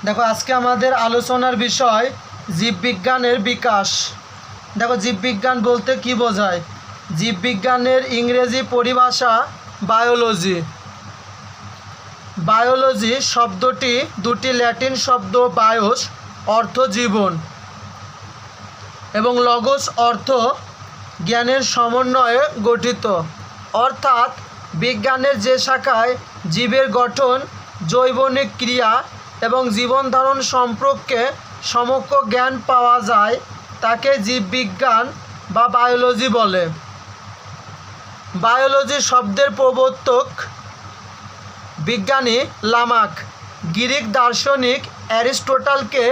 দেখো আজকে আমাদের আলোচনার বিষয় জীববিজ্ঞানের বিকাশ। দেখো জীববিজ্ঞান বলতে কি বোঝায়? জীববিজ্ঞানের ইংরেজি পরিভাষা বায়োলজি। বায়োলজি শব্দটি দুটি ল্যাটিন শব্দ বায়োস অর্থ জীবন এবং লগোস অর্থ জ্ঞানের সমন্বয়ে গঠিত, অর্থাৎ বিজ্ঞানের যে শাখায় জীবের গঠন, জৈবনিক ক্রিয়া এবং জীবনধারণ সম্পর্কে সমগ্র জ্ঞান পাওয়া যায় তাকে জীববিজ্ঞান বা বায়োলজি বলে। বায়োলজি শব্দের প্রবর্তক বিজ্ঞানী লামার্ক। গ্রিক দার্শনিক অ্যারিস্টটলকে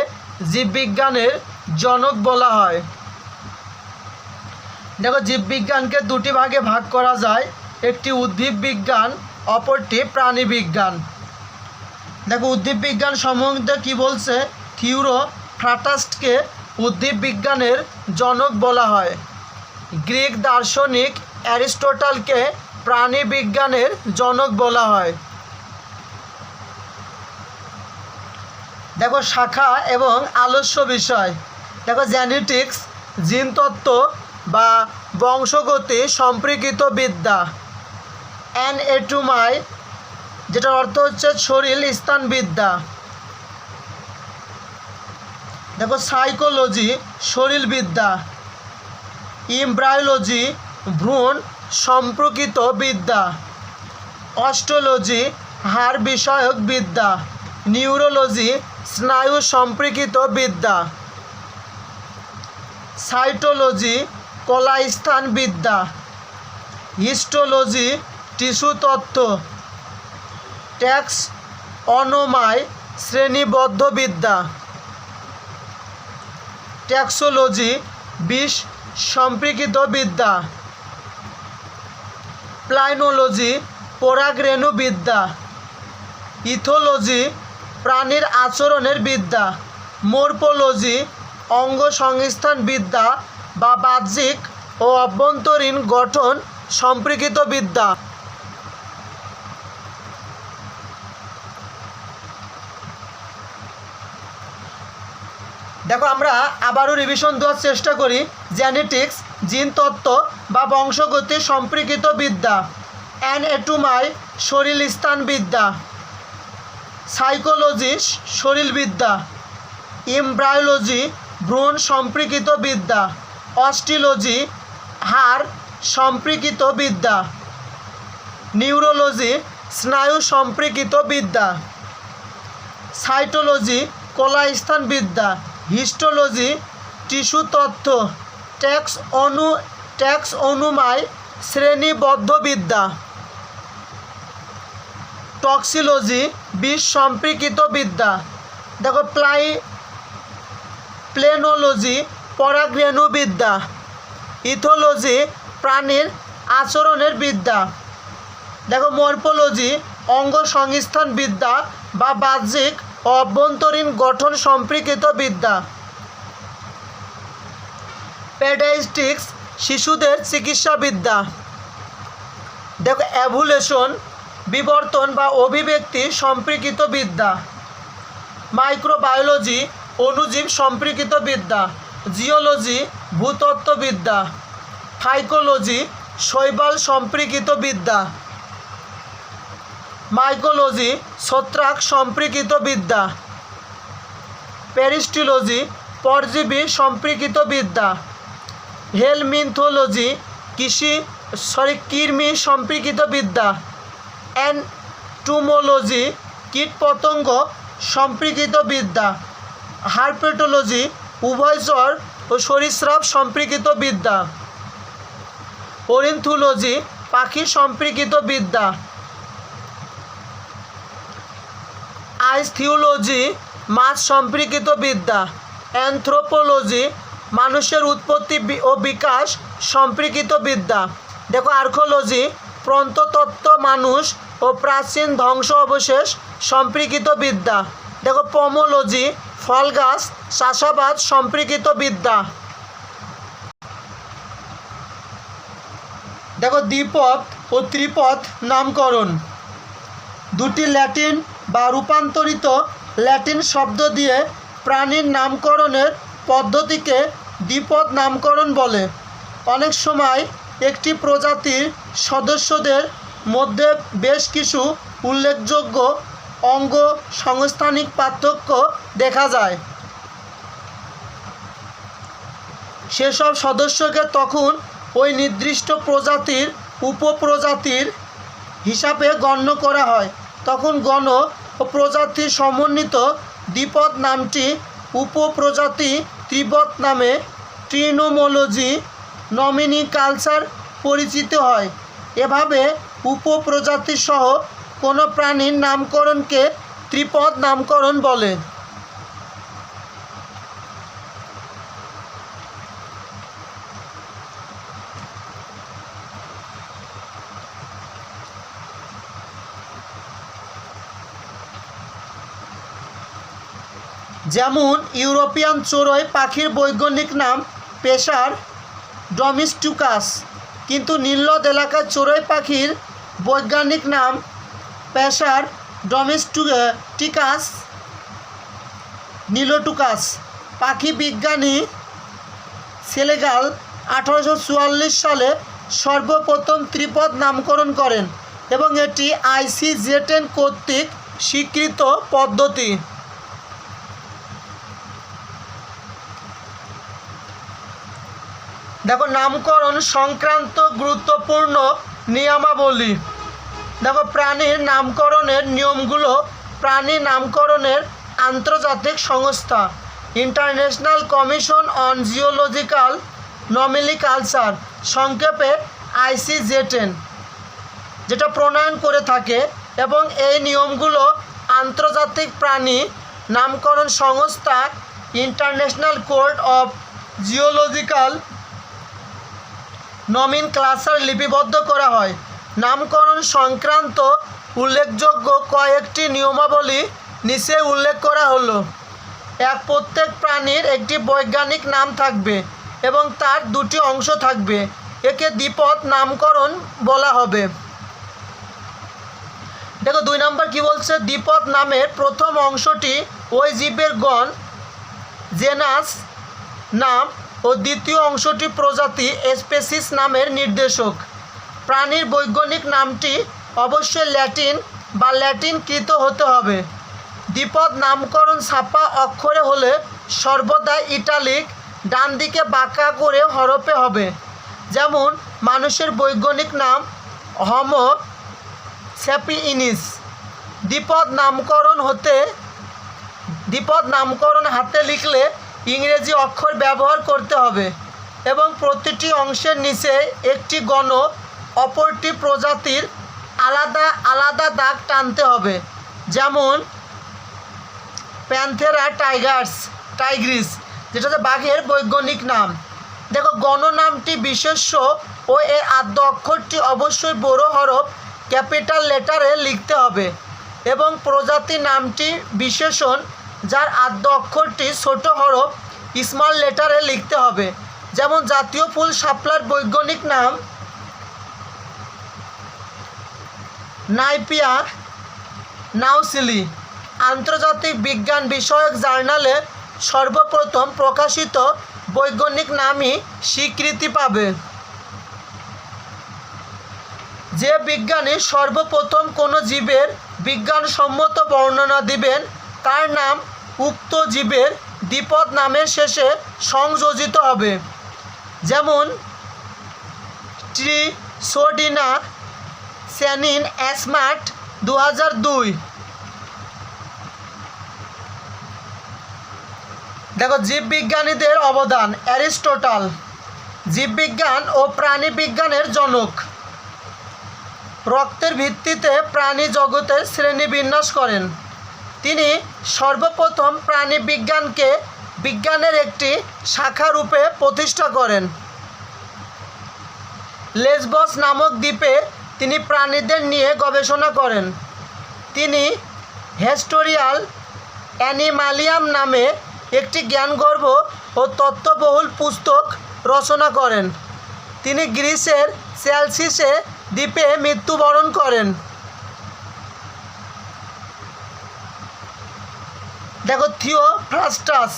জীববিজ্ঞানের জনক বলা হয়। দেখো জীববিজ্ঞানকে দুটি ভাগে ভাগ করা যায়, একটি উদ্ভিদ বিজ্ঞান, অপরটি প্রাণী বিজ্ঞান। দেখো উদ্ভিদ বিজ্ঞান সম্বন্ধে কি বলছে? থিওফ্রাস্টকে উদ্ভিদ বিজ্ঞানের জনক বলা হয়। গ্রিক দার্শনিক অ্যারিস্টটলকে প্রাণী বিজ্ঞানের জনক বলা হয়। দেখো শাখা এবং আলস্য বিষয়। দেখো জেনেটিক্স জিনতত্ত্ব বা বংশগতি সম্পর্কিত বিদ্যা। অ্যানাটমি যেটার অর্থ হচ্ছে শরীর স্থানবিদ্যা। দেখো সাইকোলজি শরীরবিদ্যা। এমব্রায়োলজি ভ্রূণ সম্পর্কিত বিদ্যা। অস্ট্রোলজি হাড় বিষয়ক বিদ্যা। নিউরোলজি স্নায়ু সম্পর্কিত বিদ্যা। সাইটোলজি কলাস্থান বিদ্যা। হিস্টোলজি টিস্যু তত্ত্ব। ট্যাক্সোনমি শ্রেণীবদ্ধ বিদ্যা। ট্যাক্সোলজি বিষ সম্পর্কিত বিদ্যা। প্লাইনোলজি পরাগরেণু বিদ্যা। ইথোলজি প্রাণীর আচরণের বিদ্যা। মর্ফোলজি অঙ্গ সংস্থান বিদ্যা বা বাহ্যিক ও অভ্যন্তরীণ গঠন সম্পর্কিত বিদ্যা। দেখো আমরা আবারও রিভিশন দেওয়ার চেষ্টা করি। জেনেটিক্স জিনতত্ত্ব বা বংশগতি সম্পর্কিত বিদ্যা। অ্যানাটমি শরীরস্থানবিদ্যা। সাইকোলজি শরীরবিদ্যা। এমব্রায়োলজি ভ্রূণ সম্পর্কিত বিদ্যা। অস্ট্রোলজি হাড় সম্পর্কিত বিদ্যা। নিউরোলজি স্নায়ু সম্পর্কিত বিদ্যা। সাইটোলজি কলাস্থান বিদ্যা। হিস্টোলজি টিস্যু তত্ত্ব। ট্যাক্সোনমি শ্রেণীবদ্ধ বিদ্যা। টক্সিলজি বিষ সম্পর্কিত বিদ্যা। দেখো প্লেনোলজি পরাগরেণু বিদ্যা। ইথোলজি প্রাণীর আচরণের বিদ্যা। দেখো মর্ফোলজি অঙ্গ সংস্থান বিদ্যা বা বাহ্যিক ও অভ্যন্তরীণ গঠন সম্পর্কিত বিদ্যা। পেডিয়াট্রিক্স শিশুদের চিকিৎসা বিদ্যা। দেখো এভোলিউশন বিবর্তন বা অভিব্যক্তি সম্পর্কিত বিদ্যা। মাইক্রোবায়োলজি অণুজীব সম্পর্কিত বিদ্যা। জিওলজি ভূতত্ত্ববিদ্যা। ফাইকোলজি শৈবাল সম্পর্কিত বিদ্যা। মাইকোলজি ছত্রাক সম্পর্কিত বিদ্যা। প্যারিস্টোলজি পরজীবী সম্পর্কিত বিদ্যা। হেলমিনথোলজি কৃমি সম্পর্কিত বিদ্যা। এন্টোমোলজি কীটপতঙ্গ সম্পর্কিত বিদ্যা। হার্পেটোলজি উভয়চর ও সরীসৃপ সম্পর্কিত বিদ্যা। অর্নিথোলজি পাখি সম্পর্কিত বিদ্যা। আইসথিওলজি মাছ সম্পর্কিত বিদ্যা। অ্যানথ্রোপোলজি মানুষের উৎপত্তি ও বিকাশ সম্পর্কিত বিদ্যা। দেখো আর্কোলজি প্রত্নতত্ত্ব মানুষ ও প্রাচীন ধ্বংস অবশেষ সম্পর্কিত বিদ্যা। দেখো পমোলজি ফল গাছ চাষাবাদ সম্পর্কিত বিদ্যা। দেখো দ্বিপদ ও ত্রিপদ নামকরণ। দুটি ল্যাটিন বা রূপান্তরিত ল্যাটিন শব্দ দিয়ে প্রাণীর নামকরণের পদ্ধতিকে দ্বিপদ নামকরণ বলে। অনেক সময় একটি প্রজাতির সদস্যদের মধ্যে বেশ কিছু উল্লেখযোগ্য অঙ্গ সংস্থানিক পার্থক্য দেখা যায়। সেসব সদস্যকে তখন ওই নির্দিষ্ট প্রজাতির উপপ্রজাতির হিসাবে গণ্য করা হয়। তখন গণ ও প্রজাতির সমন্বিত দ্বিপদ নামটি উপপ্রজাতি ত্রিপদ নামে ট্রিনোমোলজি নমিনিকালচার পরিচিত হয়। এভাবে উপপ্রজাতি সহ কোনো প্রাণীর নামকরণকে ত্রিপদ নামকরণ বলে। যেমন ইউরোপিয়ান চড়ুই পাখির বৈজ্ঞানিক নাম পেসার ডোমিস্টিকাস, কিন্তু নীলনদ এলাকার চড়ুই পাখির বৈজ্ঞানিক নাম পেসার ডোমিস্টিকাস নিলোটুকাস। পাখি বিজ্ঞানী সেলেগাল 1844 সালে সর্বপ্রথম ত্রিপদ নামকরণ করেন এবং এটি ICZN কর্তৃক স্বীকৃত পদ্ধতি। দেখো নামকরণ সংক্রান্ত গুরুত্বপূর্ণ নিয়মাবলী। দেখো প্রাণীর নামকরণের নিয়মগুলো। প্রাণী নামকরণের আন্তর্জাতিক সংস্থা ইন্টারন্যাশনাল কমিশন অন জিওলজিক্যাল নমিনিকালচার, সংক্ষেপে ICZN, যেটা প্রণয়ন করে থাকে এবং এই নিয়মগুলো আন্তর্জাতিক প্রাণী নামকরণ সংস্থা ইন্টারন্যাশনাল কোড অফ জিওলজিক্যাল নমিনক্লেচার লিপিবদ্ধ করা হয়। নামকরণ সংক্রান্ত উল্লেখযোগ্য কয়েকটি নিয়মাবলী নিচে উল্লেখ করা হলো। প্রত্যেক প্রাণীর একটি বৈজ্ঞানিক নাম থাকবে এবং তার দুটি অংশ থাকবে। একে দ্বিপদ নামকরণ বলা হবে। দেখো 2 নম্বর কি বলছে, দ্বিপদ নামের প্রথম অংশটি ওই জীবের গণ জেনাস নাম ও দ্বিতীয় অংশটি প্রজাতি স্পেসিস নামের নির্দেশক। প্রাণীর বৈজ্ঞানিক নামটি অবশ্যই ল্যাটিন বা ল্যাটিনকৃত হতে হবে। দ্বিপদ নামকরণ ছাপা অক্ষরে হলে সর্বদা ইটালিক, ডান দিকে বাঁকা করে হরফে হবে। যেমন মানুষের বৈজ্ঞানিক নাম হোমো স্যাপিয়েন্স। দ্বিপদ নামকরণ হাতে লিখলে ইংরেজি অক্ষর ব্যবহার করতে হবে এবং প্রতিটি অংশের নিচে একটি গণ অপরটি প্রজাতির আলাদা আলাদা দাগ টানতে হবে। যেমন প্যান্থেরা টাইগ্রিস, যেটা হচ্ছে বাঘের বৈজ্ঞানিক নাম। দেখো গণ নামটি বিশেষ্য ও এর আদ্য অক্ষরটি অবশ্যই বড় হরফ ক্যাপিটাল লেটারে লিখতে হবে এবং প্রজাতি নামটি বিশেষণ, যার আদ্য অক্ষরটি ছোট হরফ স্মল লেটারে লিখতে হবে। যেমন জাতীয় ফুল শাপলার বৈজ্ঞানিক নাম নাইপিয়া নাউসিলি। আন্তর্জাতিক বিজ্ঞান বিষয়ক জার্নালে সর্বপ্রথম প্রকাশিত বৈজ্ঞানিক নামই স্বীকৃতি পাবে। যে বিজ্ঞানী সর্বপ্রথম কোনো জীবের বিজ্ঞানসম্মত বর্ণনা দিবেন তার নাম উক্ত জীবের দ্বিপদ নামের শেষে সংযোজিত হবে। যেমন ট্রিসোডিনা স্যানিন অ্যাসমাট 2002। দেখো জীববিজ্ঞানীদের অবদান। অ্যারিস্টটল জীববিজ্ঞান ও প্রাণী বিজ্ঞানের জনক। রক্তের ভিত্তিতে প্রাণী জগতের শ্রেণীবিন্যাস করেন। তিনি সর্বপ্রথম প্রাণী বিজ্ঞানকে বিজ্ঞানের একটি শাখা রূপে প্রতিষ্ঠা করেন। লেসবস নামক দ্বীপে তিনি প্রাণীদের নিয়ে গবেষণা করেন। তিনি হিস্টোরিয়াল অ্যানিমালিয়াম নামে একটি জ্ঞানগর্ভ ও তথ্যবহুল পুস্তক রচনা করেন। তিনি গ্রিসের সেলসিসে দ্বীপে মৃত্যুবরণ করেন। দেখো থিওফ্রাস্টাস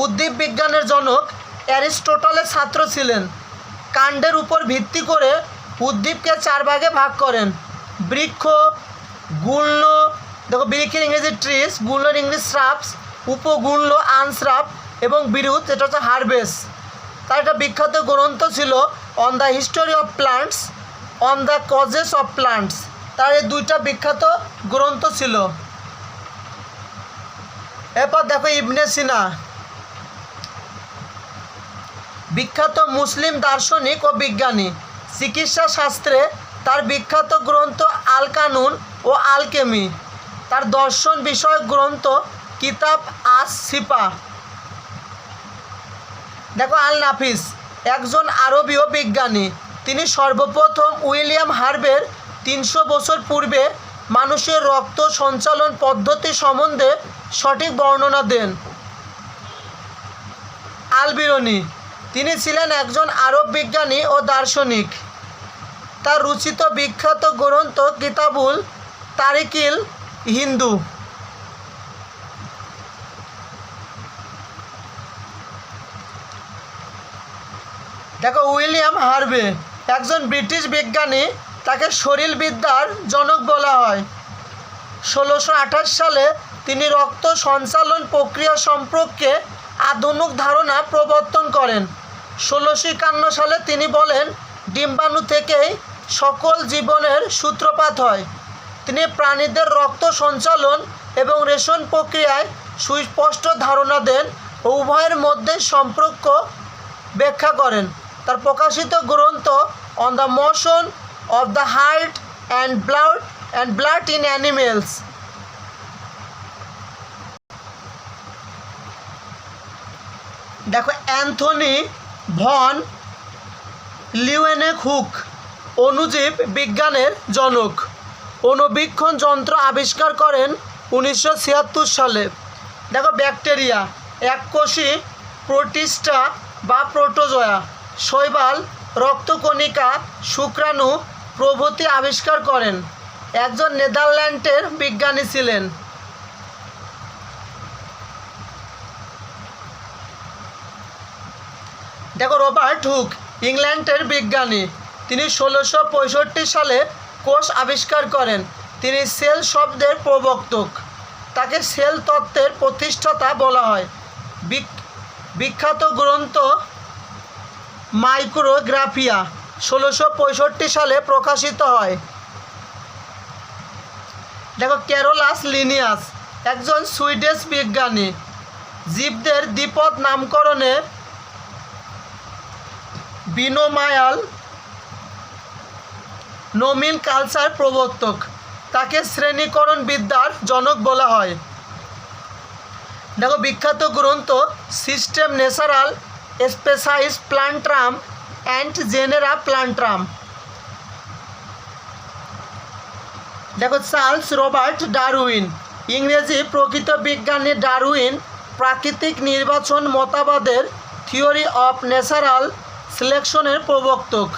উদ্ভিদ বিজ্ঞানের জনক অ্যারিস্টটলের ছাত্র ছিলেন। কাণ্ডের উপর ভিত্তি করে উদ্ভিদকে 4 ভাগে ভাগ করেন: বৃক্ষ, গুল্ম, দেখো বৃক্ষের ইংরেজি ট্রিস, গুল্মের ইংরেজি শ্রাবস, উপগুল্ম আনশ্রাব এবং বিরুৎ, এটা হচ্ছে হারবেস। তার একটা বিখ্যাত গ্রন্থ ছিল on the history of plants, on the causes of plants. তার এই 2টা বিখ্যাত গ্রন্থ ছিল। এরপর দেখো ইবনে সিনা, বিখ্যাত মুসলিম দার্শনিক ও বিজ্ঞানী। চিকিৎসা শাস্ত্রে তার বিখ্যাত গ্রন্থ আল কানুন ও আলকেমি। তার দর্শন বিষয়ক গ্রন্থ কিতাব আস সিফা। দেখো আল নাফিস একজন আরবীয় বিজ্ঞানী। তিনি সর্বপ্রথম উইলিয়াম হার্ভের 300 বছর পূর্বে মানুষের রক্ত সঞ্চালন পদ্ধতি সম্বন্ধে সঠিক বর্ণনা দেন। আল বিরুনি, তিনি ছিলেন একজন আরব বিজ্ঞানী ও দার্শনিক। তার রচিত বিখ্যাত গ্রন্থ কিতাবুল তারিকিল হিন্দু। দেখো উইলিয়াম হার্ভে একজন ব্রিটিশ বিজ্ঞানী। তাকে শরীরবিদ্যার জনক বলা হয়। 1628 সালে তিনি রক্ত সঞ্চালন প্রক্রিয়া সম্পর্কে আধুনিক ধারণা প্রবর্তন করেন। 1651 সালে তিনি বলেন, ডিম্বাণু থেকেই সকল জীবনের সূত্রপাত হয়। তিনি প্রাণীদের রক্ত সঞ্চালন এবং রেশন প্রক্রিয়ায় সুস্পষ্ট ধারণা দেন ও উভয়ের মধ্যে সম্পর্ক ব্যাখ্যা করেন। তার প্রকাশিত গ্রন্থ on the motion of the heart and blood in animals. দেখো অ্যান্থনি ভন লিউয়েনহুক অণুজীব বিজ্ঞানের জনক। অণুবীক্ষণ যন্ত্র আবিষ্কার করেন 1976 সালে। দেখো ব্যাকটেরিয়া এককোষী প্রোটিস্টা বা প্রোটোজোয়া, শৈবাল, রক্তকণিকা, শুক্রাণু প্রভৃতি আবিষ্কার করেন। একজন নেদারল্যান্ডের বিজ্ঞানী ছিলেন। দেখো রবার্ট হুক ইংল্যান্ডের বিজ্ঞানী। তিনি 1665 সালে কোষ আবিষ্কার করেন। তিনি সেল শব্দের প্রবর্তক। তাকে সেল তত্ত্বের প্রতিষ্ঠাতা বলা হয়। বিখ্যাত গ্রন্থ মাইক্রোগ্রাফিয়া 1665 সালে প্রকাশিত হয়। দেখো ক্যারোলাস লিনিয়াস একজন সুইডিশ বিজ্ঞানী। জীবদের দ্বিপদ নামকরণে বিনোমায়াল নোমিন কালচার প্রবর্তক। তাকে শ্রেণীকরণ বিদ্যার জনক বলা হয়। দেখো বিখ্যাত গ্রন্থ সিস্টেম ন্যাচারাল স্পেসাইস প্লান্ট্রাম অ্যান্ড জেনেরা প্লান্ট্রাম। দেখো চার্লস রবার্ট ডারউইন ইংরেজি প্রকৃত বিজ্ঞানী। ডারউইন প্রাকৃতিক নির্বাচন মতবাদের থিওরি অফ ন্যাচারাল সিলেকশনের প্রবর্তক।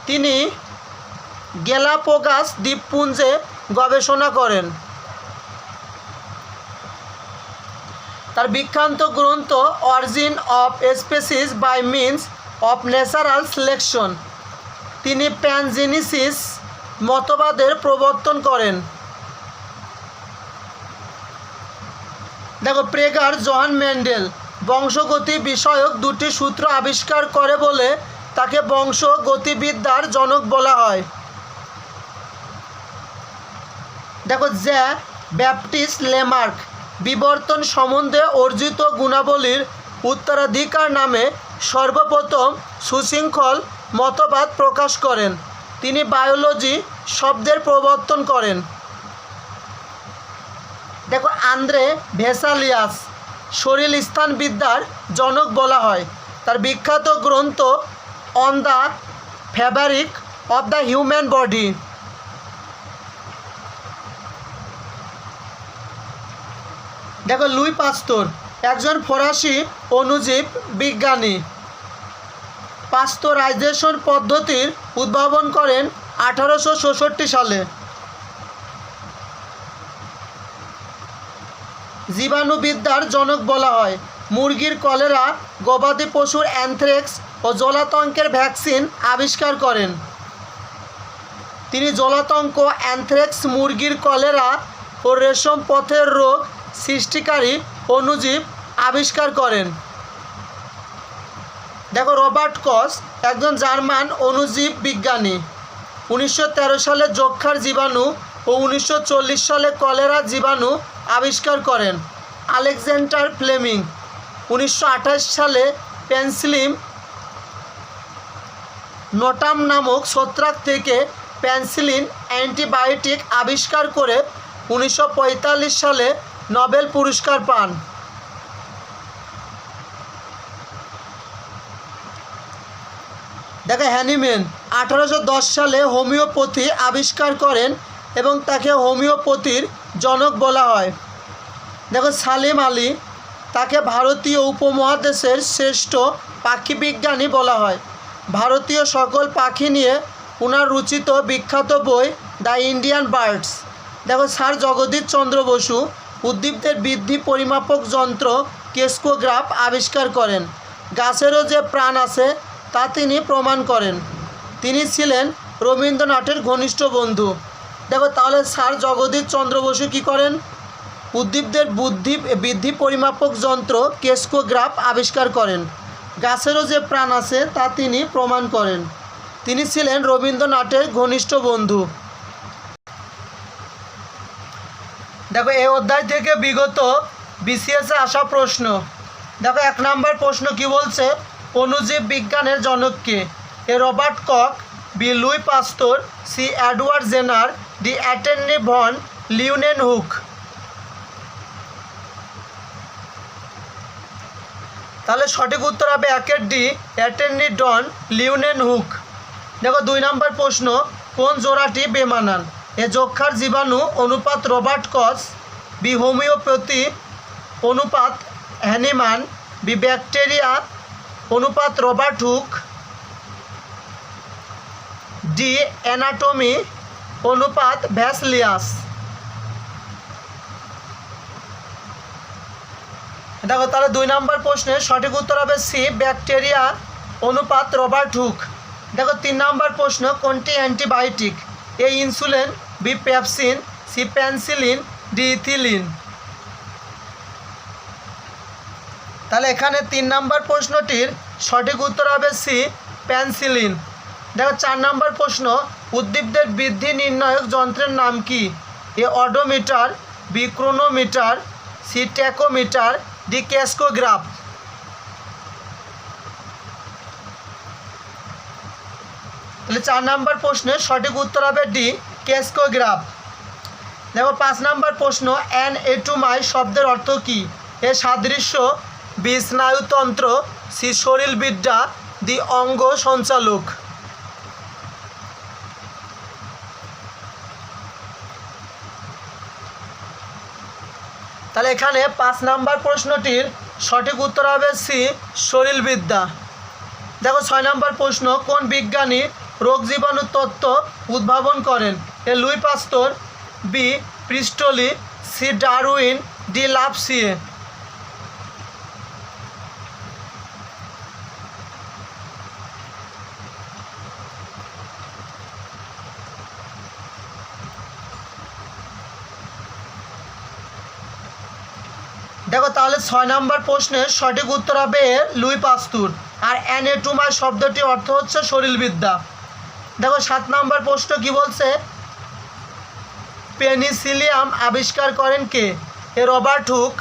তিনি গ্যালাপাগোস দ্বীপপুঞ্জে গবেষণা করেন। তার বিখ্যাত গ্রন্থ Origin of Species by means of natural selection. তিনি প্যানজেনেসিস মতবাদের প্রবর্তন করেন। দেখো প্রেগার জোহান মেন্ডেল বংশগতি বিষয়ক 2টি সূত্র আবিষ্কার করে বলে তাকে বংশগতিবিদ্যার জনক বলা হয়। দেখো জ্যা ব্যাপটিস্ট লেমার্ক বিবর্তন সম্বন্ধে অর্জিত গুণাবলীর উত্তরাধিকার নামে সর্বপ্রথম সুশৃঙ্খল মতবাদ প্রকাশ করেন। তিনি বায়োলজি শব্দের প্রবর্তন করেন। দেখো আন্দ্রে ভেসালিয়াস শরীরস্থানবিদ্যার জনক বলা হয়। তার বিখ্যাত গ্রন্থ on the fabric of the human body. দেখো লুই পাস্তুর একজন ফরাসি অণুজীব বিজ্ঞানী। পাস্তুরাইজেশন পদ্ধতির উদ্ভাবন করেন 1866 সালে। জীবাণুবিদ্যার জনক বলা হয়? মুরগির কলেরা, গবাদি পশুর অ্যানথ্রাক্স ও জলাতঙ্কের ভ্যাকসিন আবিষ্কার করেন? তিনি জলাতঙ্ক, অ্যানথ্রাক্স, মুরগির কলেরা ও রেশম পথের রোগ সৃষ্টিকারী অণুজীব আবিষ্কার করেন। দেখো, রবার্ট কচ একজন জার্মান অণুজীব বিজ্ঞানী। 1913 সালে যক্ষার জীবাণু ও 1940 সালে কলেরা জীবাণু আবিষ্কার করেন। আলেকজান্ডার ফ্লেমিং 1928 সালে পেনিসিলিন নোটাম নামক ছত্রাক থেকে পেনিসিলিন অ্যান্টিবায়োটিক আবিষ্কার করে 1945 সালে নোবেল পুরস্কার পান। দেখো, হ্যানিম্যান 1810 সালে হোমিওপ্যাথি আবিষ্কার করেন এবং তাকে হোমিওপ্যাথির জনক বলা হয়। দেখো, সালিম আলী, তাকে ভারতীয় উপমহাদেশের শ্রেষ্ঠ পাখি বিজ্ঞানী বলা হয়। ভারতীয় সকল পাখি নিয়ে ওনার রচিত বিখ্যাত বই দ্য ইন্ডিয়ান বার্ডস। দেখো, স্যার জগদীশ চন্দ্র বসু উদ্ভিদের বৃদ্ধি পরিমাপক যন্ত্র কেসকোগ্রাফ আবিষ্কার করেন। গাছেরও যে প্রাণ আছে তা তিনি প্রমাণ করেন। তিনি ছিলেন রবীন্দ্রনাথের ঘনিষ্ঠ বন্ধু। দেখো, তাহলে স্যার জগদীশ চন্দ্র বসু কী করেন? উদ্ভিদের বৃদ্ধি পরিমাপক যন্ত্র কেসকোগ্রাফ আবিষ্কার করেন। গাছেরও যে প্রাণ আছে তা তিনি প্রমাণ করেন। তিনি ছিলেন রবীন্দ্রনাথের ঘনিষ্ঠ বন্ধু। দেখো, এই অধ্যায় থেকে বিগত বিসিএসে আসা প্রশ্ন। দেখো, 1 নম্বর প্রশ্ন কি বলছে? অণুজীব বিজ্ঞানের জনক কে? A Robert Koch, B Louis Pasteur, C Edward Jenner, D অ্যাটর্নি ভন লিউনেনহুক। তাহলে সঠিক উত্তর হবে 1 ডি, অ্যাটর্নি ভন লিউনেনহুক। দেখো, 2 নম্বর প্রশ্ন, কোন জোড়াটি বেমানান? এ যক্ষার জীবাণু অনুপাত রবার্ট কচ, বি হোমিওপ্যাথি অনুপাত হ্যানিম্যান, বি ব্যাকটেরিয়া অনুপাত রবার্ট হুক, ডি অ্যানাটমি অনুপাত ভ্যাসলিয়াস। দেখো, তাহলে 2 নম্বর প্রশ্নের সঠিক উত্তর হবে সি, ব্যাকটেরিয়া অনুপাত রবার্ট হুক। দেখো, 3 নম্বর প্রশ্ন, কোনটি antibiotic? A insulin, B pepsin, C penicillin, D ethylene. তাহলে এখানে 3 নম্বর প্রশ্নটির সঠিক উত্তর হবে সি, পেনিসিলিন। দেখো, 4 নম্বর প্রশ্ন, উদ্ভিদের বৃদ্ধি নির্ণায়ক যন্ত্রের নাম কি? A odometer, B chronometer, C tachometer, D crescograph. তাহলে 4 নম্বর প্রশ্নের সঠিক উত্তর হবে ডি, কেসকোগ্রাফ। দেখো, 5 নম্বর প্রশ্ন, অ্যানাটমি শব্দের অর্থ কী? এ সাদৃশ্য, বি স্নায়ুতন্ত্র, সি শরীরবিদ্যা, ডি অঙ্গ সঞ্চালক। তাহলে এখানে 5 নম্বর প্রশ্নটির সঠিক উত্তর হবে সি, শরীরবিদ্যা। দেখো, 6 নম্বর প্রশ্ন, কোন বিজ্ঞানী রোগ জীবাণু তত্ত্ব উদ্ভাবন করেন? A Louis Pasteur, B Priestley, C Darwin, D Lavoisier. দেখো, তাহলে 6 নম্বর প্রশ্নের সঠিক উত্তর হবে লুই পাস্তুর। আর অ্যানাটমি শব্দটি অর্থ হচ্ছে শরীরবিদ্যা। দেখো, 7 নম্বর প্রশ্ন কি বলছে? পেনিসিলিয়াম আবিষ্কার করেন কে? A Robert Hooke,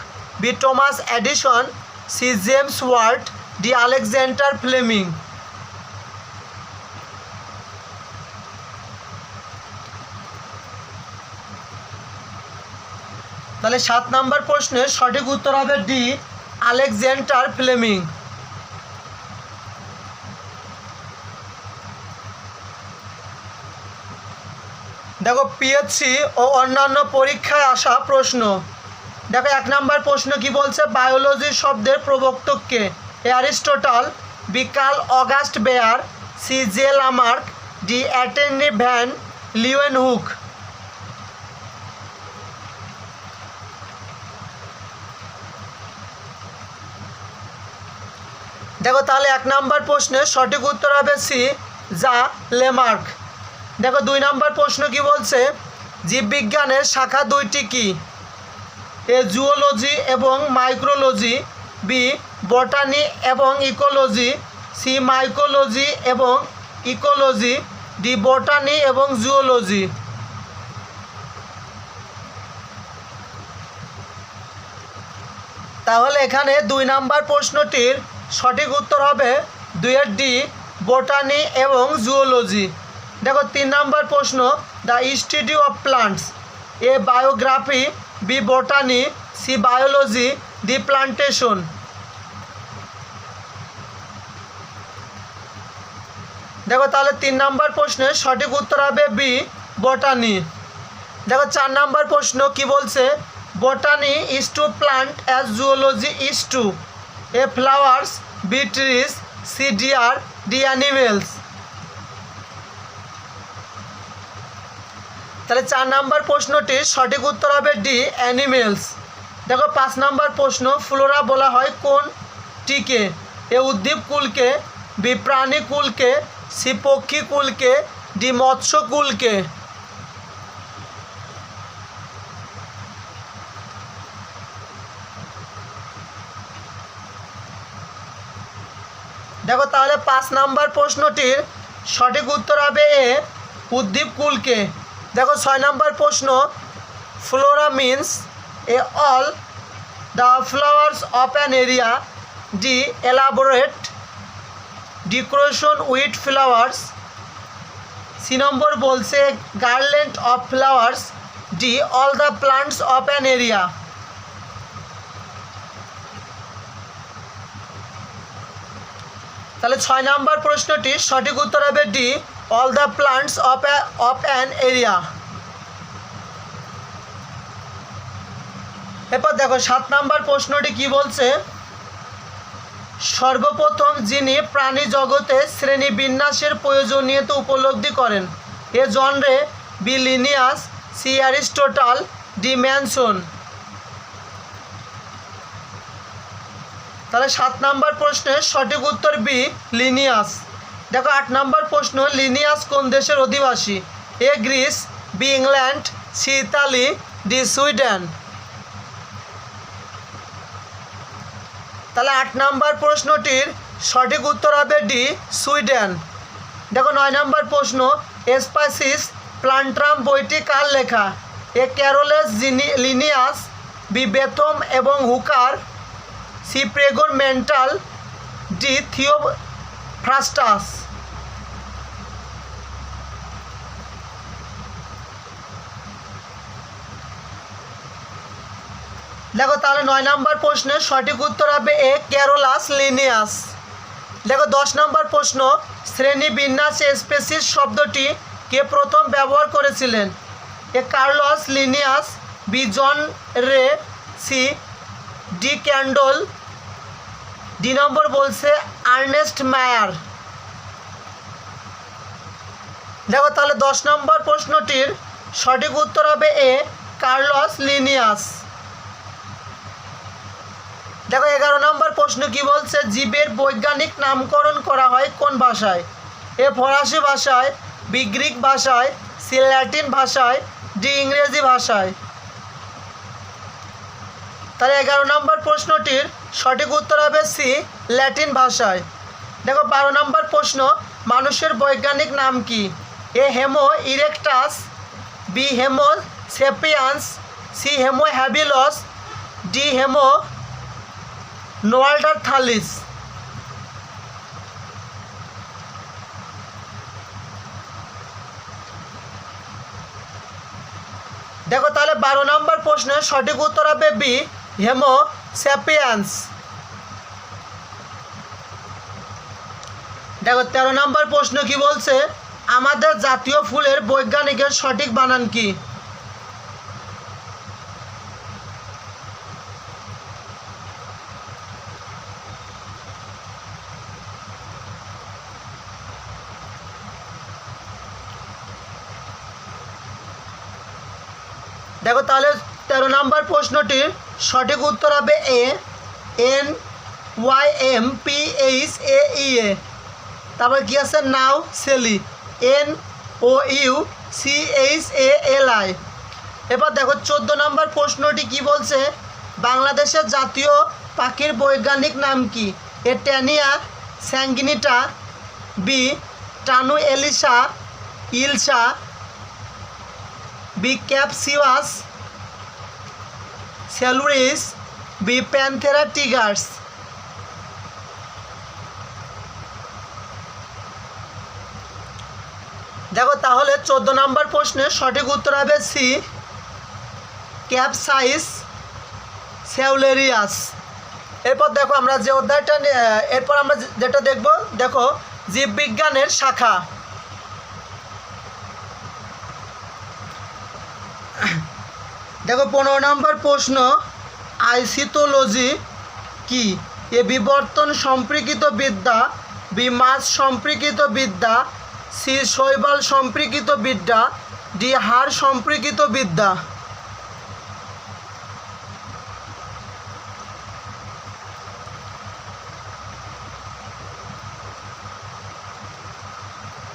B Thomas Edison, C James Watt, D Alexander Fleming. তাহলে 7 নম্বর প্রশ্নের সঠিক উত্তর হবে ডি, আলেকজান্ডার ফ্লেমিং। দেখো, পিএইচসি ও অন্যান্য পরীক্ষায় আসা প্রশ্ন। দেখো, 1 নম্বর প্রশ্ন কি বলছে? বায়োলজি শব্দের প্রবর্তক কে? A Aristotle, B Karl August Baer, C J Lamarck, D অ্যাটর্নি ভ্যান লিউয়েনহুক। দেখো তাহলে 1 নম্বর প্রশ্নের সঠিক উত্তর হবে সি, যা লেমার্ক। দেখো 2 নম্বর প্রশ্ন কি বলছে, জীববিজ্ঞানের শাখা 2টি কি? এ জুওলজি এবং মাইক্রোলজি, বি বটানি এবং ইকোলজি, সি মাইকোলজি এবং ইকোলজি, ডি বটানি এবং জুওলজি। তাহলে এখানে 2 নম্বর প্রশ্নটির সঠিক উত্তর হবে 2 ডি, বটানি এবং জুওলজি। দেখো 3 নম্বর প্রশ্ন, the study of plants, A biography, B botany, C biology, D plantation. দেখো তাহলে 3 নম্বর প্রশ্নের সঠিক উত্তর হবে বি বটানি। দেখো 4 নম্বর প্রশ্ন কি বলছে, botany is to plant as zoology is to, A flowers, B trees, C deer, D animals. তাহলে 4 নম্বর প্রশ্নটির সঠিক উত্তর হবে ডি অ্যানিমেলস। দেখো 5 নম্বর প্রশ্ন, ফ্লোরা বলা হয় কোনটিকে? এ উদ্ভিদ কুলকে, বি প্রাণী কুলকে, সি পক্ষী কুলকে, ডি মৎস্য কুলকে। দেখো তাহলে 5 নম্বর প্রশ্নটির সঠিক উত্তর হবে এ উদ্ভিদ কুলকে। দেখো 6 নম্বর প্রশ্ন, flora means A all the flowers of an area, D elaborate decoration with flowers, C number বলছে garland of flowers, D all the plants of an area. তাহলে 6 নম্বর প্রশ্নটির সঠিক উত্তর হবে D all the plants of an area. এরপর দেখো 7 নম্বর প্রশ্নটি কি বলছে, সর্বপ্রথম যিনি প্রাণী জগতে শ্রেণী বিন্যাসের প্রয়োজনীয়তা উপলব্ধি করেন? A John Ray, B Linnaeus, C Aristotle, D Manson. তাহলে 7 নম্বর প্রশ্নের সঠিক উত্তর বি লিনিয়াস। দেখো 8 নম্বর প্রশ্ন, লিনিয়াস কোন দেশের অধিবাসী? A Greece, B England, C Italy, D Sweden. তাহলে 8 নম্বর প্রশ্নটির সঠিক উত্তর হবে ডি সুইডেন। দেখো 9 নম্বর প্রশ্ন, স্পাইসিস প্লান্ট্রাম বইটি কার লেখা? এ ক্যারোলেস লিনিয়াস, বি বেথম এবং Hooker, C Gregor Mendel, D Theophrastus. দেখো তাহলে 9 নম্বর প্রশ্নের সঠিক উত্তর হবে এ ক্যারোলাস লিনিয়াস। দেখো 10 নম্বর প্রশ্ন, শ্রেণী বিন্যাসে স্পেসিস শব্দটি কে প্রথম ব্যবহার করেছিলেন? এ কার্লস লিনিয়াস, বি জন রে, সি ডি ক্যান্ডল, ডি নম্বর বলছে আর্নেস্ট মায়ার। দেখো তাহলে 10 নম্বর প্রশ্নটির সঠিক উত্তর হবে এ কার্লস লিনিয়াস। দেখো 11 নম্বর প্রশ্ন কি বলছে, জীবের বৈজ্ঞানিক নামকরণ করা হয় কোন ভাষায়? এ ফরাসি ভাষায়, বি গ্রিক ভাষায়, সি ল্যাটিন ভাষায়, ডি ইংরেজি ভাষায়। তাহলে 11 নম্বর প্রশ্নটির সঠিক উত্তর হবে সি ল্যাটিন ভাষায়। দেখো 12 নম্বর প্রশ্ন, মানুষের বৈজ্ঞানিক নাম কি? এ হেমো ইরেক্টাস, বি হেমো সেপিয়ান্স, সি হেমো হ্যাবিলস, ডি হেমো নোয়াল্ডারথালিস। দেখো তাহলে 12 নম্বর প্রশ্নের সঠিক উত্তর হবে বি হেমো স্যাপিয়ান্স। দেখো 13 নম্বর প্রশ্ন কি বলছে, আমাদের জাতীয় ফুলের বৈজ্ঞানিকের সঠিক বানান কি? দেখো তাহলে 13 নম্বর প্রশ্নটির সঠিক উত্তর হবে এ এন YMPHAEA। তারপর কি আছে নাউচেলি NOUCHALI। এবার দেখো 14 নম্বর প্রশ্নটি কি বলছে, বাংলাদেশের জাতীয় পাখির বৈজ্ঞানিক নাম কি? এ ট্যানিয়া স্যাঙ্গিনিটা, বি টানু এলিসা ইলসা, বি ক্যাপসিওয়াস সেলুরিস, বি প্যান্থেরা টিগার্স। দেখো তাহলে 14 নম্বর প্রশ্নের সঠিক উত্তর হবে সি ক্যাপসাইস সেউলেরিয়াস। এরপর দেখো আমরা যে অধ্যায়টা এরপর আমরা যেটা দেখব, দেখো জীববিজ্ঞানের শাখা। দেখো 15 নম্বর প্রশ্ন, আইসিটোলজি কি? এ বিবর্তন সম্পর্কিত বিদ্যা, বি মাছ সম্পর্কিত বিদ্যা, সি শৈবাল সম্পর্কিত বিদ্যা, ডি হাড় সম্পর্কিত বিদ্যা।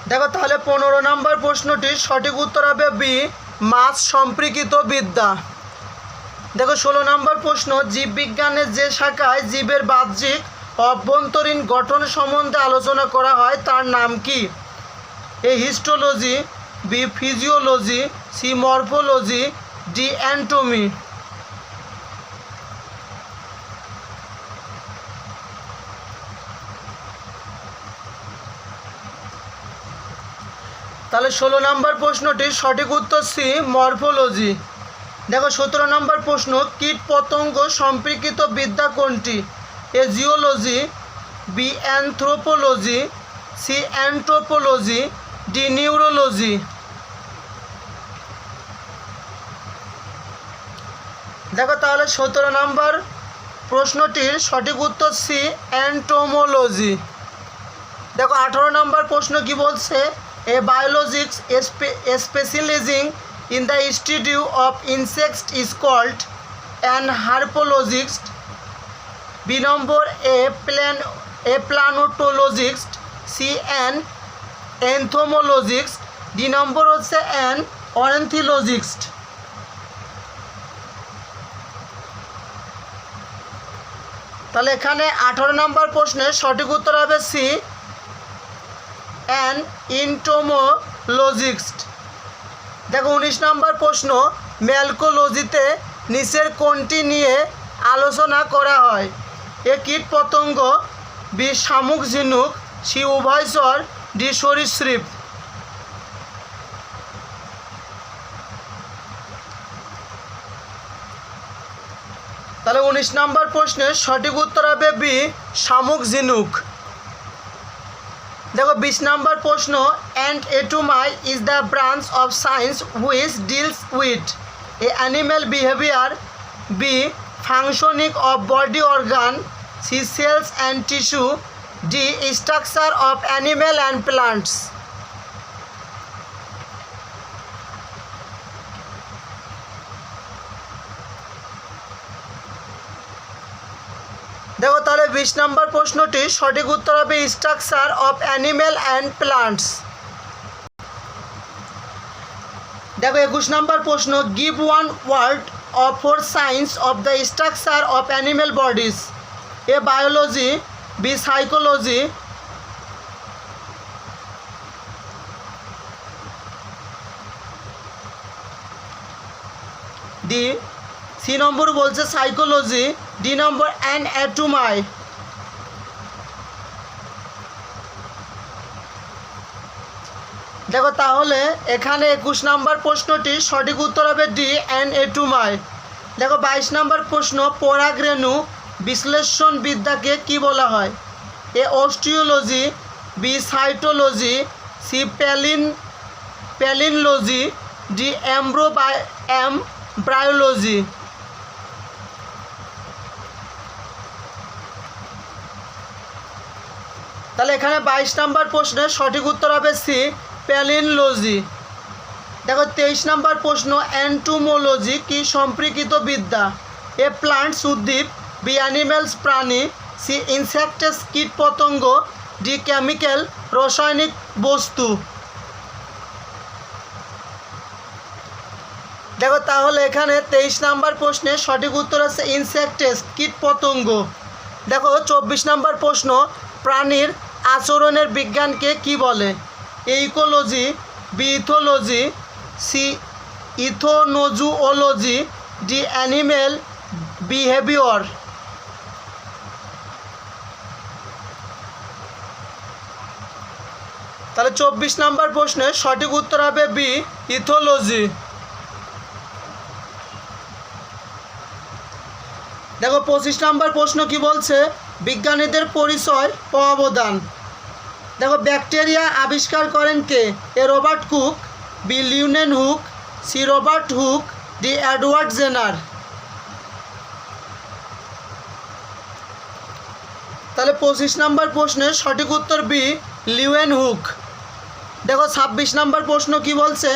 দেখো তাহলে 15 নম্বর প্রশ্নটির সঠিক উত্তর হবে বি মাছ সম্পর্কিত বিদ্যা। দেখো 16 নম্বর প্রশ্ন, জীববিজ্ঞানের যে শাখায় জীবের বাহ্যিক অভ্যন্তরীণ গঠন সম্বন্ধে আলোচনা করা হয় তার নাম কি? A histology, B physiology, C morphology, D anatomy. তাহলে 16 নম্বর প্রশ্নটির সঠিক উত্তর সি মরফোলজি। দেখো 17 নম্বর প্রশ্ন, কীট পতঙ্গ সম্পর্কিত বিদ্যা কোনটি? A geology, B anthropology, C anthropology, D neurology. দেখো তাহলে 17 নম্বর প্রশ্নটির সঠিক উত্তর সি অ্যান্টোমোলজি। দেখো 18 নম্বর প্রশ্ন কি বলছে, A biologics specialising in the study of insects is called an herpologist, B number a planetologist, C an entomologist, D number হচ্ছে an ornithologist। তাহলে এখানে 18 নম্বর প্রশ্নের সঠিক উত্তর হবে সি an entomologist। দেখো 19 নম্বর প্রশ্ন, ম্যালকোলজিতে নিচের কোনটি নিয়ে আলোচনা করা হয়? এ কীট পতঙ্গ, বি শামুক ঝিনুক, সি উভয়চর, ডি সরীসৃপ। তাহলে 19 নম্বর প্রশ্নের সঠিক উত্তর হবে বি শামুক ঝিনুক। দেখো 20 নম্বর প্রশ্ন, anatomy is the branch of science which deals with A animal behaviour, B functioning of body organ, C cells and tissue, D structure of animal and plants. দেখো তাহলে 20 নম্বর প্রশ্নটি সঠিক উত্তর হবে structure of animal and plants. দেখো 21 number প্রশ্ন, give one word of for science of the structure of animal bodies. A biology, B psychology, D C number বলছে psychology, D নম্বর anatomy. দেখো তাহলে এখানে 21 নম্বর প্রশ্নটি সঠিক উত্তর হবে ডি অ্যানাটমি। দেখো 22 নম্বর প্রশ্ন, পরাগরেণু বিশ্লেষণ বিদ্যাকে কি বলা হয়? A osteology, B cytology, C palynology, D embryology. তাহলে এখানে 22 নম্বর প্রশ্নের সঠিক উত্তর হবে সি প্যালিনলজি। দেখো 23 নম্বর প্রশ্ন, এন্টোমোলজি কি সম্পর্কিত বিদ্যা? এ প্লান্টস উদ্ভিদ, বি অ্যানিমেলস প্রাণী, সি ইনসেক্টস কীট পতঙ্গ, ডি কেমিক্যাল রাসায়নিক বস্তু। দেখো তাহলে এখানে 23 নম্বর প্রশ্নের সঠিক উত্তর আছে ইনসেক্টস কীট পতঙ্গ। দেখো 24 নম্বর প্রশ্ন, প্রাণীর আচরণের বিজ্ঞানকে কি বলে? A ecology, B ethology, C ethnozoology, D animal behaviour. তাহলে 24 নম্বর প্রশ্নের সঠিক উত্তর হবে বি ইথোলজি। দেখো 25 নম্বর প্রশ্ন কি বলছে? বিজ্ঞানীদের পরিচয় ও অবদান। দেখো ব্যাকটেরিয়া আবিষ্কার করেন কে? A Robert Koch, B Leeuwenhoek, C Robert Hooke, D Edward Jenner. তাহলে 25 নম্বর প্রশ্নের সঠিক উত্তর বি লিউয়েন হুক। দেখো 26 নম্বর প্রশ্ন কি বলছে?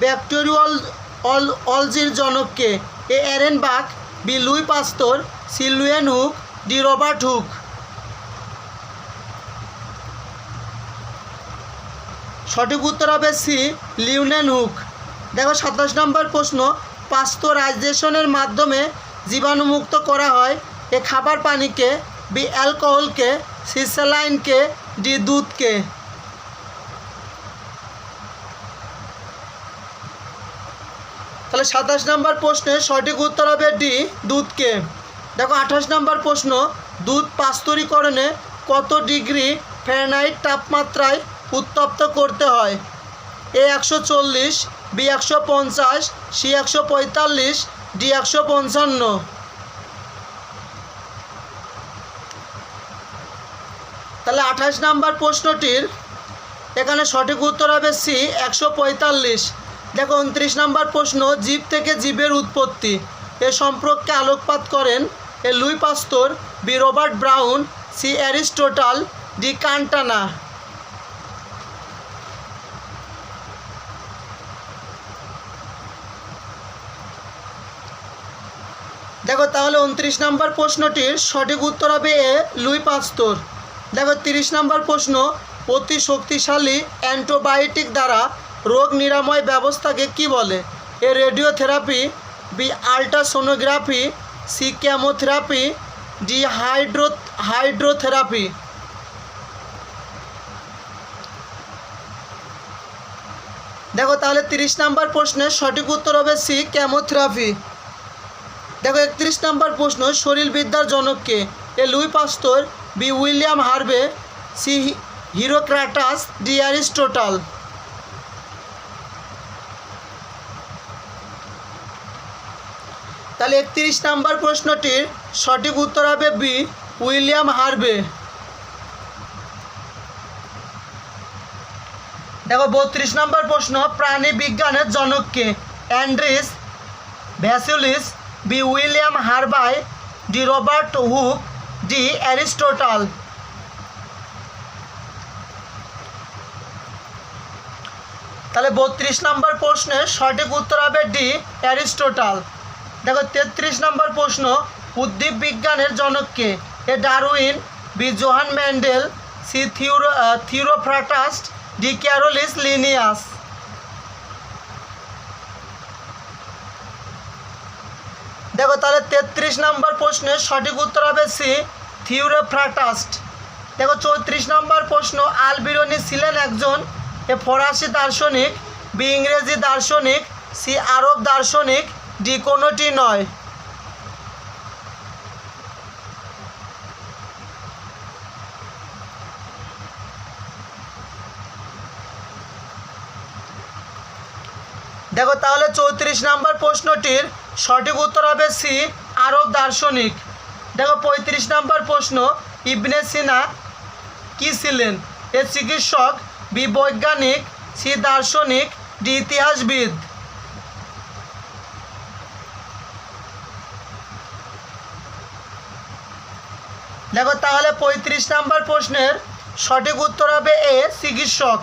ব্যাকটেরিওলজির জনককে? A Ehrenberg, B Louis Pasteur, C Leeuwenhoek, D Robert Hooke. সঠিক উত্তর হবে সি লিউনেন হুক। দেখো 27 নম্বর প্রশ্ন, পাস্তুরাইজেশনের মাধ্যমে জীবাণুমুক্ত করা হয়? এ খাবার পানিকে, বি অ্যালকোহলকে, সি স্যালাইনকে, ডি দুধকে। তাহলে 27 নম্বর প্রশ্নের সঠিক উত্তর হবে ডি দুধকে। দেখো 28 নম্বর প্রশ্ন, দুধ পাস্তুরিকরণে কত ডিগ্রি ফারেনহাইট তাপমাত্রায় উত্তপ্ত করতে হয়? এ 140, বি 150, সি 145, ডি 155। তাহলে 28 নম্বর প্রশ্নটির এখানে সঠিক উত্তর হবে সি 145। দেখো 29 নম্বর প্রশ্ন, জীব থেকে জীবের উৎপত্তি এ সম্পর্কে আলোকপাত করেন? A Louis Pasteur, B Robert Brown, C Aristotle, D কান্টানা। দেখো তাহলে 29 নম্বর প্রশ্নটির সঠিক উত্তর হবে এ লুই পাস্তুর। দেখো 30 নম্বর প্রশ্ন, অতি শক্তিশালী অ্যান্টিবায়োটিক দ্বারা রোগ নিরাময় ব্যবস্থাকে কি বলে? A radiotherapy, B ultrasonography, C chemotherapy, D hydrotherapy. দেখো তাহলে 30 নম্বর প্রশ্নের সঠিক উত্তর হবে সি কেমোথেরাপি। দেখো 31 নম্বর প্রশ্ন, শরীরবিদ্যার জনককে? A Louis Pasteur, B William Harvey, C Hippocrates, D Aristotle. তাহলে 31 নম্বর প্রশ্নটির সঠিক উত্তর হবে বি উইলিয়াম হার্ভে। দেখো 32 নম্বর প্রশ্ন, প্রাণী বিজ্ঞানের জনককে? Andreas Vesalius, B William Harvey, D Robert Hooke, D Aristotle. তাহলে 32 নম্বর প্রশ্নের সঠিক উত্তর হবে ডি অ্যারিস্টটল। দেখো 33 নম্বর প্রশ্ন, উদ্ভিদ বিজ্ঞানের জনককে? A Darwin, B Johann Mendel, C Theophrastus, D Carolus Linnaeus. দেখো তাহলে 33 নম্বর প্রশ্নের সঠিক উত্তর হবে সি থিওফ্রাস্টাস। দেখো 34 নম্বর প্রশ্ন, আলবিরনি ছিলেন একজন? এ ফরাসি দার্শনিক, বি ইংরেজি দার্শনিক, সি আরব দার্শনিক, ডি কোনোটি নয়। দেখো তাহলে 34 নম্বর প্রশ্নটির সঠিক উত্তর হবে সি আরব দার্শনিক। দেখো 35 নম্বর প্রশ্ন, ইবনে সিনা কি ছিলেন? এ চিকিৎসক, বি বৈজ্ঞানিক, সি দার্শনিক, ডি ইতিহাসবিদ। দেখো তাহলে 35 নম্বর প্রশ্নের সঠিক উত্তর হবে এ চিকিৎসক।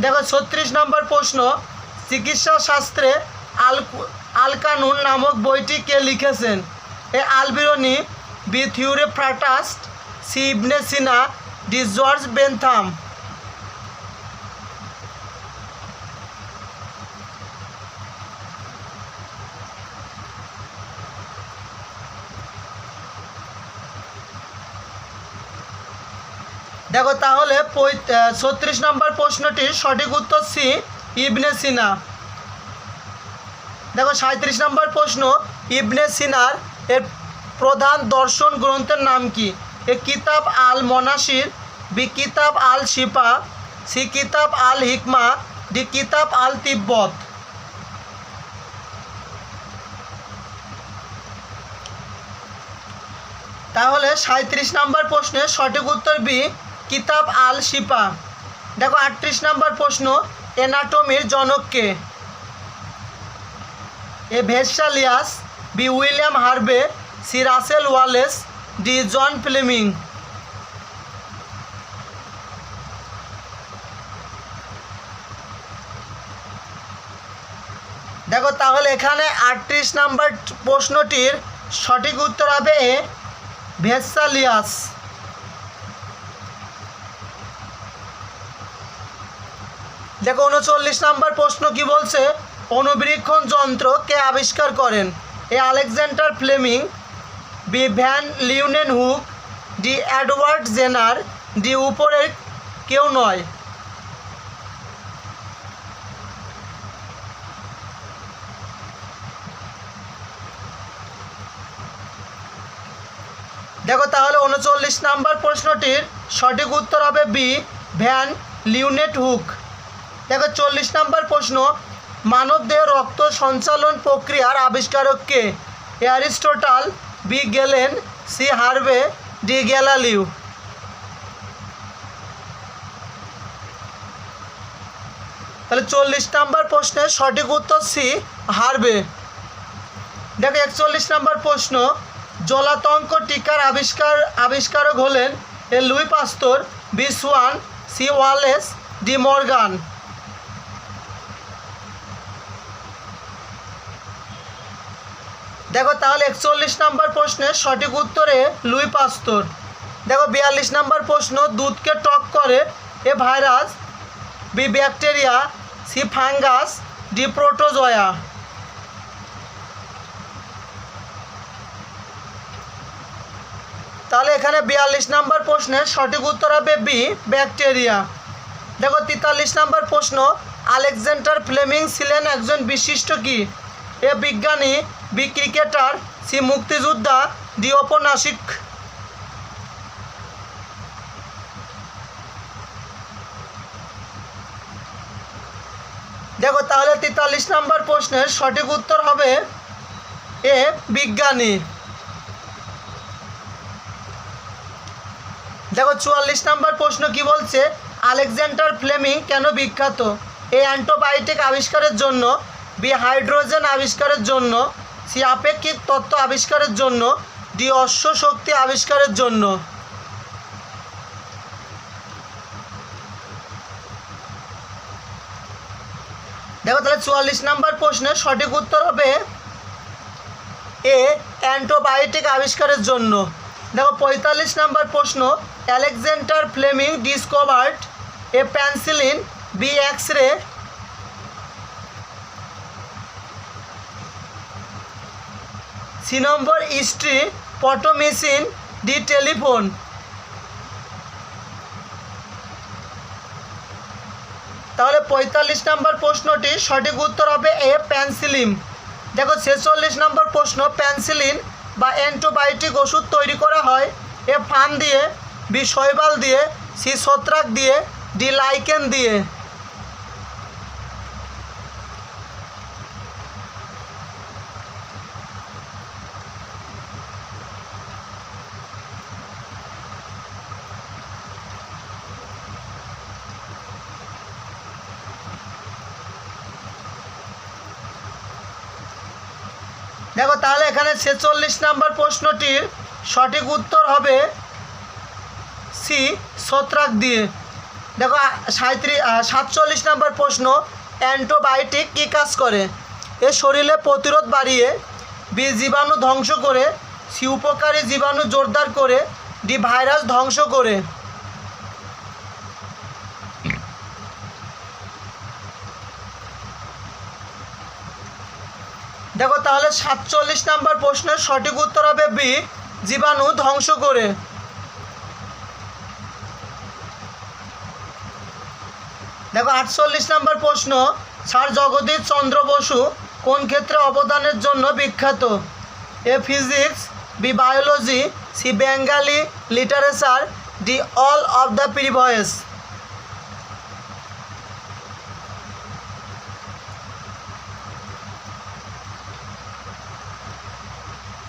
দেখো 36 নম্বর প্রশ্ন, চিকিৎসা শাস্ত্রে আল কানুন নামক বইটি কে লিখেছেন? এ আলবিরনি, বি থিওফ্রাস্টাস, সি ইবনে সিনা, ডি জর্জ বেনথাম। দেখো তাহলে 36 নম্বর প্রশ্নটির সঠিক উত্তর সি ইবনে সিনা। দেখো 37 নম্বর প্রশ্ন, ইবনে সিনার এর প্রধান দর্শন গ্রন্থের নাম কি? এ কিতাব আল মনাসির, বি কিতাব আল শিফা, সি কিতাব আল হিকমা, ডি কিতাব আল তিব্বত। তাহলে 37 নম্বর প্রশ্নের সঠিক উত্তর বি কিতাব আল শিফা। দেখো 38 নম্বর প্রশ্ন, অ্যানাটমির জনক কে? A Vesalius, B William Harvey, C Russell Wallace, D John Fleming. দেখো তাহলে এখানে 38 নম্বর প্রশ্নটির সঠিক উত্তর হবে এ ভেসালিয়াস। দেখো 39 নম্বর প্রশ্ন কি বলছে? অনুবীক্ষণ যন্ত্র কে আবিষ্কার করেন? A Alexander Fleming, B van Leeuwenhoek, D Edward Jenner, D উপরের কেউ নয়। দেখো তাহলে 39 নম্বর প্রশ্নটির সঠিক উত্তর হবে বি ভ্যান লিউনেনহুক। দেখো 40 নম্বর প্রশ্ন, মানবদেহে রক্ত সঞ্চালন প্রক্রিয়ার আবিষ্কারক কে? অ্যারিস্টটল, বি গেলেন, সি হার্ভে, ডি গ্যালিলিও। তাহলে 40 নম্বর প্রশ্নের সঠিক উত্তর সি হার্ভে। দেখো 41 নম্বর প্রশ্ন, জলাতঙ্ক টিকার আবিষ্কারক হলেন A Louis Pasteur, B Schwann, C Wallace, D Morgan. দেখো তাহলে 41 নম্বর প্রশ্নের সঠিক উত্তরে লুই পাস্তুর। দেখো 42 নম্বর প্রশ্ন, দুধকে টক করে A virus, B bacteria, C fungus, D protozoa. তাহলে এখানে 42 নম্বর প্রশ্নের সঠিক উত্তর হবে বি ব্যাকটেরিয়া। দেখো 43 নম্বর প্রশ্ন, আলেকজান্ডার ফ্লেমিং ছিলেন একজন বিশিষ্ট কি? এ বিজ্ঞানী, বি ক্রিকেটার, সি মুক্তিযোদ্ধা, ডি ঔপন্যাসিক। দেখো তাহলে 43 নম্বর প্রশ্নের সঠিক উত্তর হবে এ বিজ্ঞানী। দেখো 44 নম্বর প্রশ্ন কি বলছে? আলেকজান্ডার ফ্লেমিং কেন বিখ্যাত? এ অ্যান্টিবায়োটিক আবিষ্কারের জন্য, বি হাইড্রোজেন আবিষ্কারের জন্য, সি আপেক্ষিক তত্ত্ব আবিষ্কারের জন্য, ডি অশ্ব শক্তি আবিষ্কারের জন্য। দেখো তাহলে 44 নম্বর প্রশ্নের সঠিক উত্তর হবে এ অ্যান্টিবায়োটিক আবিষ্কারের জন্য। দেখো 45 নম্বর প্রশ্ন, Alexander Fleming discovered A penicillin, B X ray, C number history, পটোমেশিন, ডি টেলিফোন। তাহলে 45 নম্বর প্রশ্নটি সঠিক উত্তর হবে এ পেনিসিলিন। দেখো 46 নম্বর প্রশ্ন, পেনিসিলিন বা অ্যান্টিবায়োটিক ওষুধ তৈরি করা হয় এ ফার্ন দিয়ে, বি শৈবাল দিয়ে, সি ছত্রাক দিয়ে, ডি লাইকেন দিয়ে। দেখো তাহলে এখানে 46 নম্বর প্রশ্নটির সঠিক উত্তর হবে সি ছত্রাক দিয়ে। দেখো 47 নম্বর প্রশ্ন, অ্যান্টিবায়োটিক কী কাজ করে? এ শরীরে প্রতিরোধ বাড়িয়ে, বি জীবাণু ধ্বংস করে, সি উপকারী জীবাণু জোরদার করে, ডি ভাইরাস ধ্বংস করে। দেখো তাহলে 47 নম্বর প্রশ্নের সঠিক উত্তর হবে বি, জীবাণু ধ্বংস করে। দেখো 48 নম্বর প্রশ্ন, স্যার জগদীশ চন্দ্র বসু কোন ক্ষেত্রে অবদানের জন্য বিখ্যাত? A physics, B biology, C Bengali literature, D all of the previous.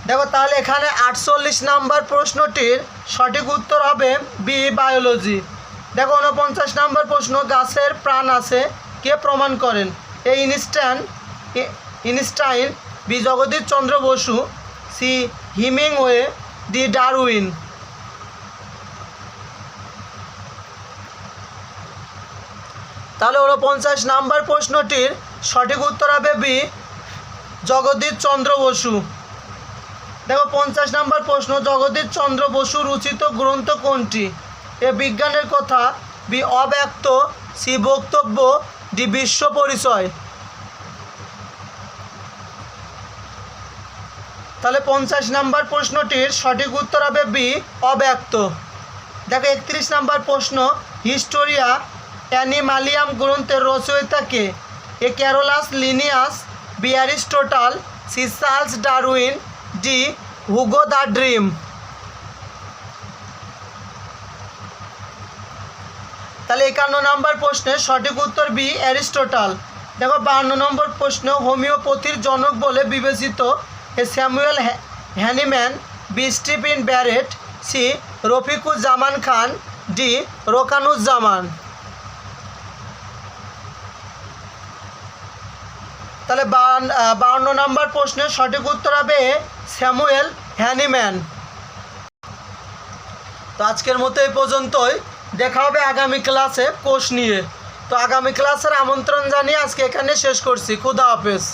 দেখো তাহলে এখানে 48 নম্বর প্রশ্নটির সঠিক উত্তর হবে বি বায়োলজি। দেখো 49 নম্বর প্রশ্ন, গাছের প্রাণ আছে কে প্রমাণ করেন? এ ইনস্টাইন, B Jagadish Chandra Basu, C হিমিংওয়ে, D Darwin. তাহলে 49 নম্বর প্রশ্নটির সঠিক উত্তর হবে বি জগদীশ চন্দ্র বসু। দেখো 50 নম্বর প্রশ্ন, জগদীশ চন্দ্র বসু রচিত গ্রন্থ কোনটি? এ বিজ্ঞানের কথা, বি অব্যক্ত, সি বক্তব্য, ডি বিশ্ব পরিচয়। তাহলে 50 নম্বর প্রশ্নটির সঠিক উত্তর হবে বি অব্যক্ত। দেখো 31 নম্বর প্রশ্ন, হিস্টোরিয়া অ্যানিমালিয়াম গ্রন্থের রচয়িতা কে? A Carolus Linnaeus, B Aristotle, C Charles Darwin, D Hugo de ড্রিম। তাহলে 51 নম্বর প্রশ্নের সঠিক উত্তর বি অ্যারিস্টটল। দেখো 52 নম্বর প্রশ্ন, হোমিওপ্যাথির জনক বলে বিবেচিত? A Samuel Hahnemann, B Stephen Barrett, C Rafiquzzaman Khan, D Rokanuzzaman. তাহলে 52 নম্বর প্রশ্নের সঠিক উত্তর হবে স্যামুয়েল হ্যানিম্যান। তো আজকের মতো এই পর্যন্তই, দেখা হবে আগামী ক্লাসে কোষ নিয়ে। তো আগামী ক্লাসের আমন্ত্রণ জানিয়ে আজকে এখানে শেষ করছি। খুদা হাফেজ।